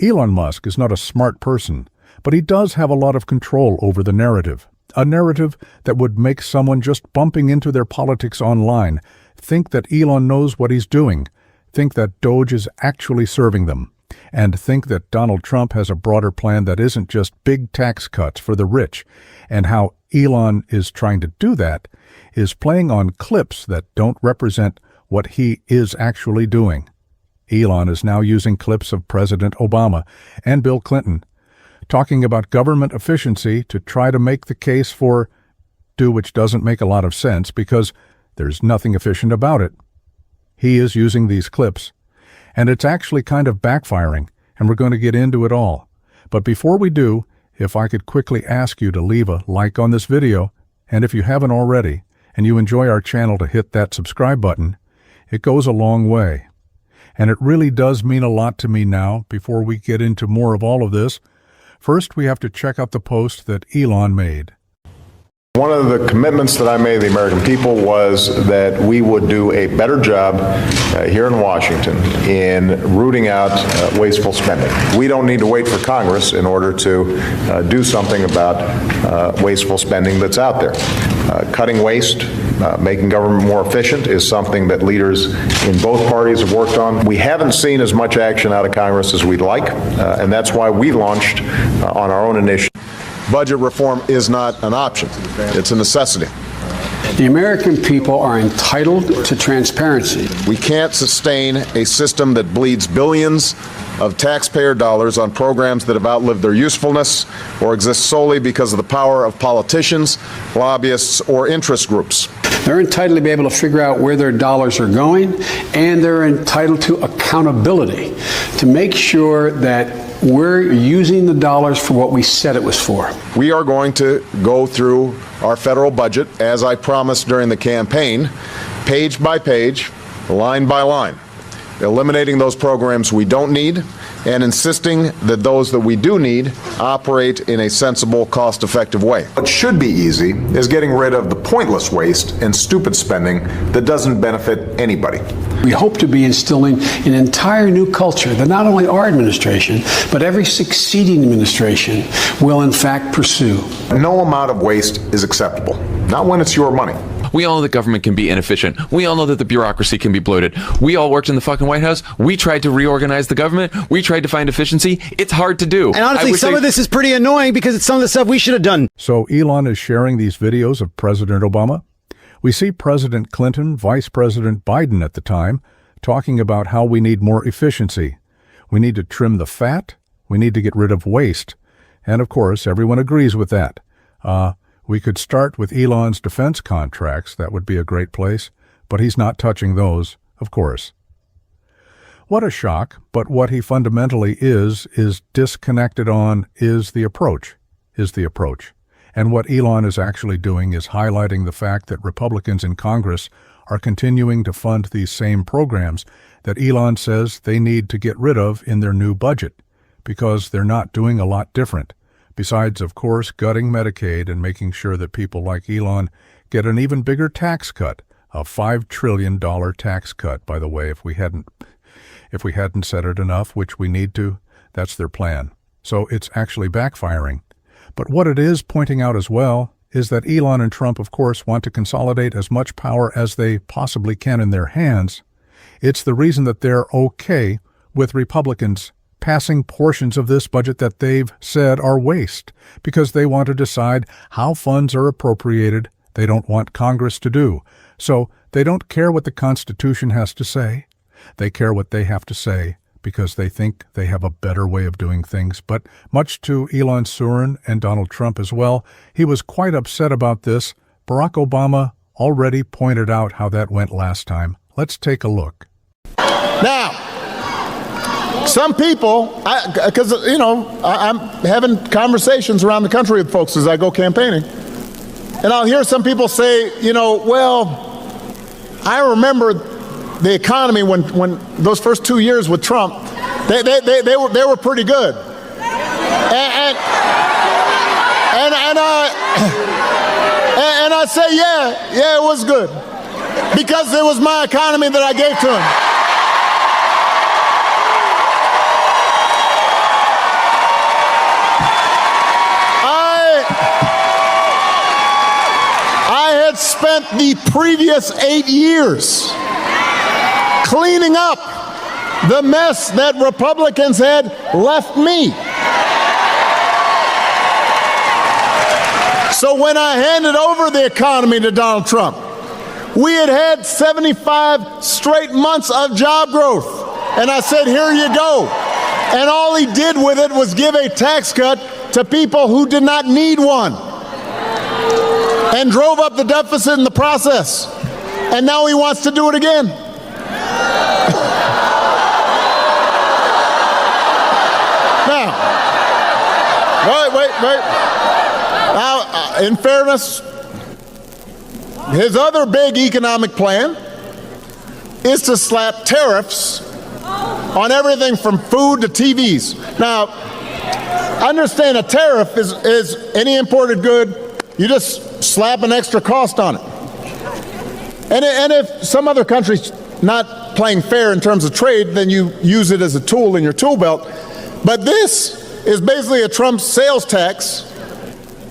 Elon Musk is not a smart person, but he does have a lot of control over the narrative. A narrative that would make someone just bumping into their politics online think that Elon knows what he's doing, think that Doge is actually serving them, and think that Donald Trump has a broader plan that isn't just big tax cuts for the rich, and how Elon is trying to do that is playing on clips that don't represent what he is actually doing. Elon is now using clips of President Obama and Bill Clinton talking about government efficiency to try to make the case for which doesn't make a lot of sense because there's nothing efficient about it. He is using these clips, and it's actually kind of backfiring, and we're going to get into it all. But before we do, if I could quickly ask you to leave a like on this video, and if you haven't already, and you enjoy our channel, to hit that subscribe button. It goes a long way. And it really does mean a lot to me now. Before we get into more of all of this, first we have to check out the post that Elon made. One of the commitments that I made to the American people was that we would do a better job here in Washington in rooting out wasteful spending. We don't need to wait for Congress in order to do something about wasteful spending that's out there. Cutting waste, making government more efficient is something that leaders in both parties have worked on. We haven't seen as much action out of Congress as we'd like, and that's why we launched on our own initiative. Budget reform is not an option. It's a necessity. The American people are entitled to transparency. We can't sustain a system that bleeds billions of taxpayer dollars on programs that have outlived their usefulness or exist solely because of the power of politicians, lobbyists, or interest groups. They're entitled to be able to figure out where their dollars are going, and they're entitled to accountability to make sure that we're using the dollars for what we said it was for. We are going to go through our federal budget, as I promised during the campaign, page by page, line by line, eliminating those programs we don't need and insisting that those that we do need operate in a sensible, cost-effective way. What should be easy is getting rid of the pointless waste and stupid spending that doesn't benefit anybody. We hope to be instilling an entire new culture that not only our administration, but every succeeding administration will in fact pursue. No amount of waste is acceptable, not when it's your money. We all know that government can be inefficient. We all know that the bureaucracy can be bloated. We all worked in the fucking White House. We tried to reorganize the government. We tried to find efficiency. It's hard to do. And honestly, some of this is pretty annoying because it's some of the stuff we should have done. So Elon is sharing these videos of President Obama. We see President Clinton, Vice President Biden at the time, talking about how we need more efficiency. We need to trim the fat. We need to get rid of waste. And of course, everyone agrees with that. We could start with Elon's defense contracts. That would be a great place, but he's not touching those, of course. What a shock, but what he fundamentally is disconnected on is the approach. And what Elon is actually doing is highlighting the fact that Republicans in Congress are continuing to fund these same programs that Elon says they need to get rid of in their new budget, because they're not doing a lot different. Besides, of course, gutting Medicaid and making sure that people like Elon get an even bigger tax cut, a $5 trillion tax cut, by the way, if we hadn't said it enough, which we need to, that's their plan. So it's actually backfiring. But what it is pointing out as well is that Elon and Trump, of course, want to consolidate as much power as they possibly can in their hands. It's the reason that they're okay with Republicans passing portions of this budget that they've said are waste, because they want to decide how funds are appropriated. They don't want Congress to do. So they don't care what the Constitution has to say. They care what they have to say because they think they have a better way of doing things. But much to Elon Surin and Donald Trump as well, he was quite upset about this. Barack Obama already pointed out how that went last time. Let's take a look. Now, some people, because, I'm having conversations around the country with folks as I go campaigning, and I'll hear some people say, well, I remember the economy when those first 2 years with Trump, they were pretty good. And I say, yeah, it was good. Because it was my economy that I gave to him. had spent the previous 8 years cleaning up the mess that Republicans had left me. So when I handed over the economy to Donald Trump, we had had 75 straight months of job growth. And I said, here you go. And all he did with it was give a tax cut to people who did not need one, and drove up the deficit in the process. And now he wants to do it again. Now, wait. Now, in fairness, his other big economic plan is to slap tariffs on everything from food to TVs. Now, understand a tariff is any imported good, you just slap an extra cost on it. And if some other country's not playing fair in terms of trade, then you use it as a tool in your tool belt. But this is basically a Trump sales tax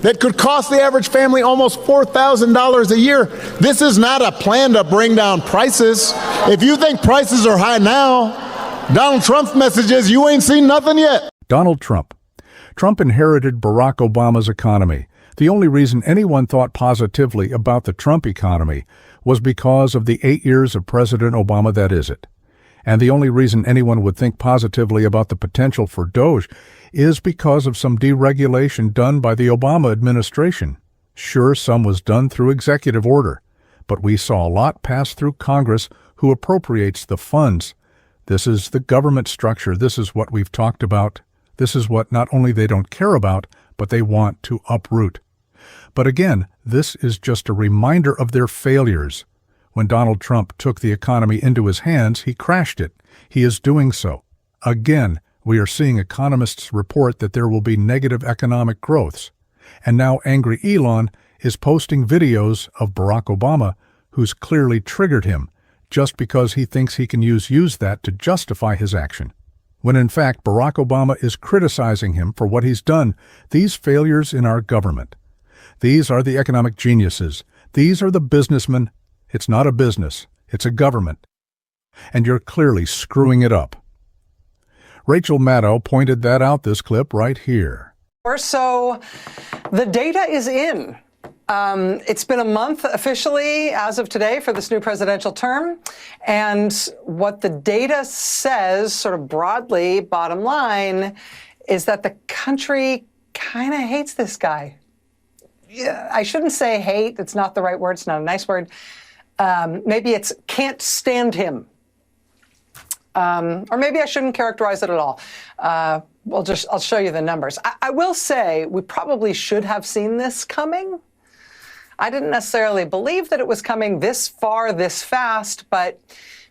that could cost the average family almost $4,000 a year. This is not a plan to bring down prices. If you think prices are high now, Donald Trump's message is you ain't seen nothing yet. Donald Trump. Trump inherited Barack Obama's economy. The only reason anyone thought positively about the Trump economy was because of the 8 years of President Obama that is it. And the only reason anyone would think positively about the potential for Doge is because of some deregulation done by the Obama administration. Sure, some was done through executive order, but we saw a lot pass through Congress who appropriates the funds. This is the government structure. This is what we've talked about. This is what not only they don't care about, but they want to uproot. But again, this is just a reminder of their failures. When Donald Trump took the economy into his hands, he crashed it. He is doing so. Again, we are seeing economists report that there will be negative economic growths. And now angry Elon is posting videos of Barack Obama, who's clearly triggered him, just because he thinks he can use that to justify his action. When in fact Barack Obama is criticizing him for what he's done, these failures in our government. These are the economic geniuses. These are the businessmen. It's not a business, it's a government. And you're clearly screwing it up. Rachel Maddow pointed that out this clip right here. So the data is in. It's been a month officially as of today for this new presidential term. And what the data says, sort of broadly, bottom line, is that the country kind of hates this guy. Yeah, I shouldn't say hate. It's not the right word. It's not a nice word. Maybe it's can't stand him. Or maybe I shouldn't characterize it at all. I'll show you the numbers. I will say we probably should have seen this coming. I didn't necessarily believe that it was coming this far, this fast, but,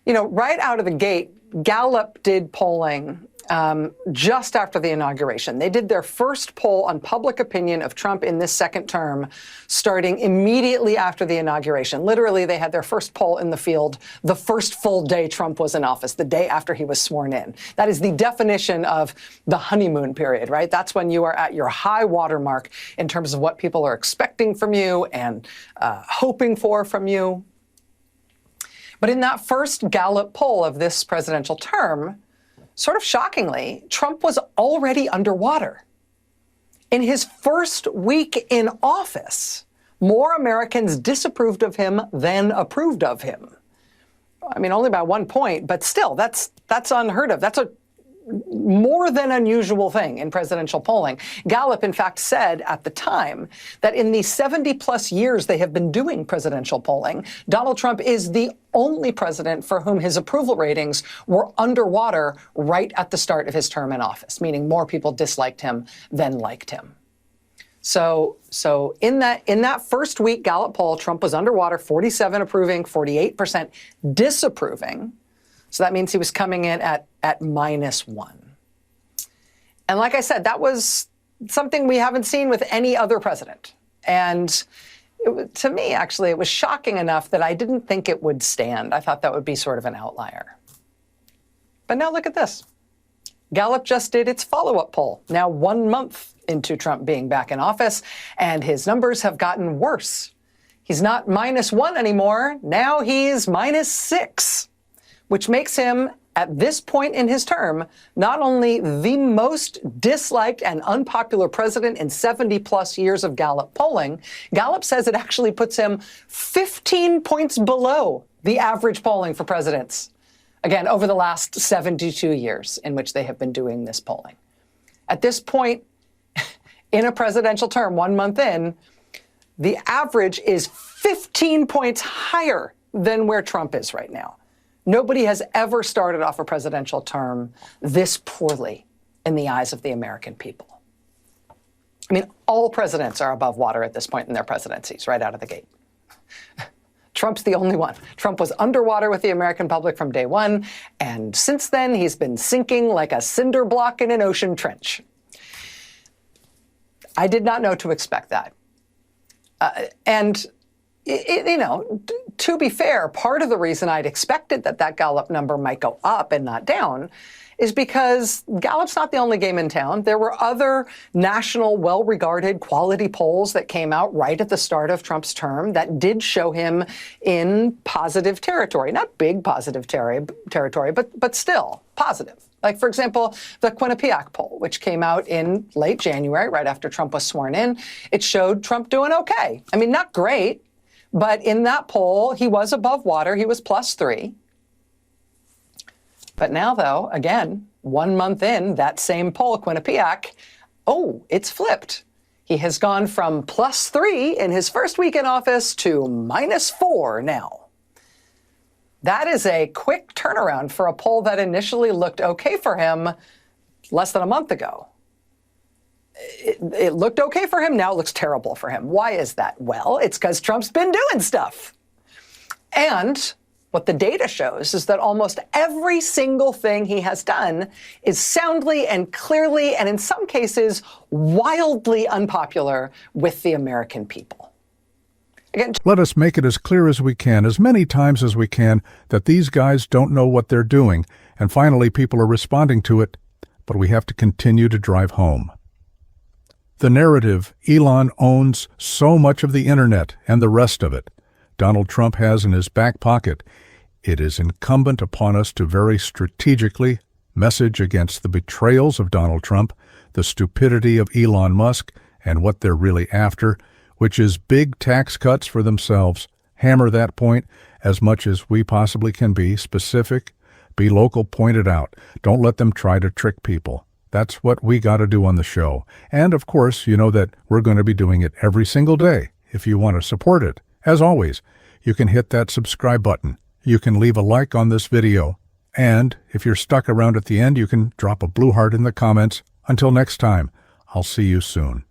you know, right out of the gate, Gallup did polling just after the inauguration. They did their first poll on public opinion of Trump in this second term, starting immediately after the inauguration. Literally, they had their first poll in the field the first full day Trump was in office, the day after he was sworn in. That is the definition of the honeymoon period, right? That's when you are at your high watermark in terms of what people are expecting from you and hoping for from you. But in that first Gallup poll of this presidential term, sort of shockingly, Trump was already underwater. In his first week in office, more Americans disapproved of him than approved of him. I mean, only by 1 point, but still, that's unheard of. That's a more than unusual thing in presidential polling. Gallup, in fact, said at the time that in the 70-plus years they have been doing presidential polling, Donald Trump is the only president for whom his approval ratings were underwater right at the start of his term in office, meaning more people disliked him than liked him. So in that first week Gallup poll, Trump was underwater, 47 approving, 48% disapproving. So that means he was coming in at -1. And like I said, that was something we haven't seen with any other president. And to me, actually, it was shocking enough that I didn't think it would stand. I thought that would be sort of an outlier. But now look at this. Gallup just did its follow-up poll, now 1 month into Trump being back in office, and his numbers have gotten worse. He's not -1 anymore. Now he's -6, which makes him, at this point in his term, not only the most disliked and unpopular president in 70-plus years of Gallup polling, Gallup says it actually puts him 15 points below the average polling for presidents. Again, over the last 72 years in which they have been doing this polling. At this point in a presidential term, 1 month in, the average is 15 points higher than where Trump is right now. Nobody has ever started off a presidential term this poorly in the eyes of the American people. I mean, all presidents are above water at this point in their presidencies, right out of the gate. Trump's the only one. Trump was underwater with the American public from day one, and since then he's been sinking like a cinder block in an ocean trench. I did not know to expect that. To be fair, part of the reason I'd expected that Gallup number might go up and not down is because Gallup's not the only game in town. There were other national, well-regarded quality polls that came out right at the start of Trump's term that did show him in positive territory. Not big positive territory, but still positive. Like, for example, the Quinnipiac poll, which came out in late January, right after Trump was sworn in, it showed Trump doing okay. I mean, not great, but in that poll, he was above water. He was +3. But now, though, again, 1 month in, that same poll, Quinnipiac, it's flipped. He has gone from +3 in his first week in office to -4 now. That is a quick turnaround for a poll that initially looked okay for him less than a month ago. It looked okay for him, now it looks terrible for him. Why is that? Well, it's because Trump's been doing stuff. And what the data shows is that almost every single thing he has done is soundly and clearly, and in some cases, wildly unpopular with the American people. Again, Let us make it as clear as we can, as many times as we can, that these guys don't know what they're doing, and finally people are responding to it, but we have to continue to drive home. The narrative, Elon owns so much of the internet and the rest of it. Donald Trump has in his back pocket. It is incumbent upon us to very strategically message against the betrayals of Donald Trump, the stupidity of Elon Musk, and what they're really after, which is big tax cuts for themselves. Hammer that point as much as we possibly can be specific, be local, point it out. Don't let them try to trick people. That's what we got to do on the show. And of course, you know that we're going to be doing it every single day. If you want to support it, as always, you can hit that subscribe button. You can leave a like on this video. And if you're stuck around at the end, you can drop a blue heart in the comments. Until next time, I'll see you soon.